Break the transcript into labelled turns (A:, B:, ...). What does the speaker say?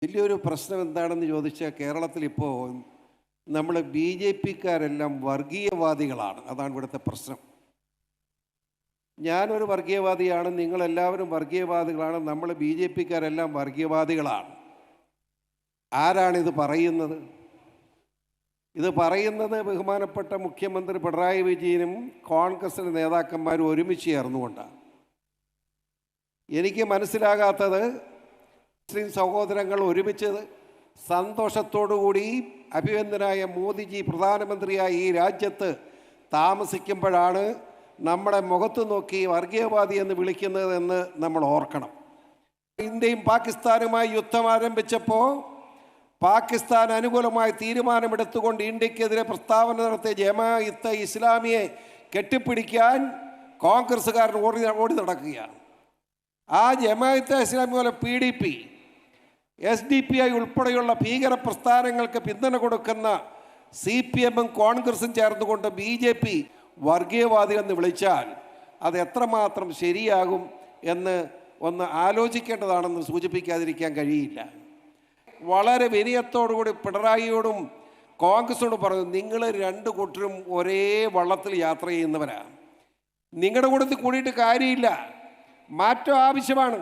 A: വലിയൊരു പ്രശ്നം എന്താണെന്ന് ചോദിച്ചാൽ കേരളത്തിൽ ഇപ്പോൾ നമ്മൾ ബി ജെ പിക്കാരെല്ലാം വർഗീയവാദികളാണ്. അതാണ് ഇവിടുത്തെ പ്രശ്നം. ഞാനൊരു വർഗീയവാദിയാണ്, നിങ്ങളെല്ലാവരും വർഗീയവാദികളാണ്, നമ്മൾ ബി ജെ പിക്കാരെല്ലാം വർഗീയവാദികളാണ്. ആരാണിത് പറയുന്നത്? ഇത് പറയുന്നത് ബഹുമാനപ്പെട്ട മുഖ്യമന്ത്രി പിണറായി വിജയനും കോൺഗ്രസിൻ്റെ നേതാക്കന്മാരും ഒരുമിച്ച് ചേർന്നുകൊണ്ടാണ്. എനിക്ക് മനസ്സിലാകാത്തത്, മുസ്ലിം സഹോദരങ്ങൾ ഒരുമിച്ച് സന്തോഷത്തോടുകൂടി അഭിനന്ദനായ മോദിജി പ്രധാനമന്ത്രിയായി ഈ രാജ്യത്ത് താമസിക്കുമ്പോഴാണ് നമ്മുടെ മുഖത്ത് നോക്കി വർഗീയവാദി എന്ന് വിളിക്കുന്നതെന്ന് നമ്മൾ ഓർക്കണം. ഇന്ത്യയും പാകിസ്ഥാനുമായി യുദ്ധം ആരംഭിച്ചപ്പോൾ പാകിസ്ഥാൻ അനുകൂലമായ തീരുമാനമെടുത്തുകൊണ്ട് ഇന്ത്യക്കെതിരെ പ്രസ്താവന നടത്തിയ ജമാഅത്തെ ഇസ്ലാമിയെ കെട്ടിപ്പിടിക്കാൻ കോൺഗ്രസ്സുകാരൻ ഓടി നടക്കുകയാണ്. ആ ജമാഅത്തെ ഇസ്ലാമി പോലെ PDP, SDPI ഉൾപ്പെടെയുള്ള ഭീകര പ്രസ്ഥാനങ്ങൾക്ക് പിന്തുണ കൊടുക്കുന്ന CPM-ഉം കോൺഗ്രസും ചേർന്നുകൊണ്ട് BJP വർഗീയവാദി എന്ന് വിളിച്ചാൽ അത് എത്രമാത്രം ശരിയാകും എന്ന് ഒന്ന് ആലോചിക്കേണ്ടതാണെന്ന് സൂചിപ്പിക്കാതിരിക്കാൻ കഴിയില്ല. വളരെ വിനയത്തോടുകൂടി പിണറായിയോടും കോൺഗ്രസോടും പറഞ്ഞു, നിങ്ങൾ രണ്ട് കൂട്ടരും ഒരേ വള്ളത്തിൽ യാത്ര ചെയ്യുന്നവരാണ്. നിങ്ങളുടെ കൂട്ടത്തിൽ കൂടിയിട്ട് കാര്യമില്ല, മാറ്റം ആവശ്യമാണ്.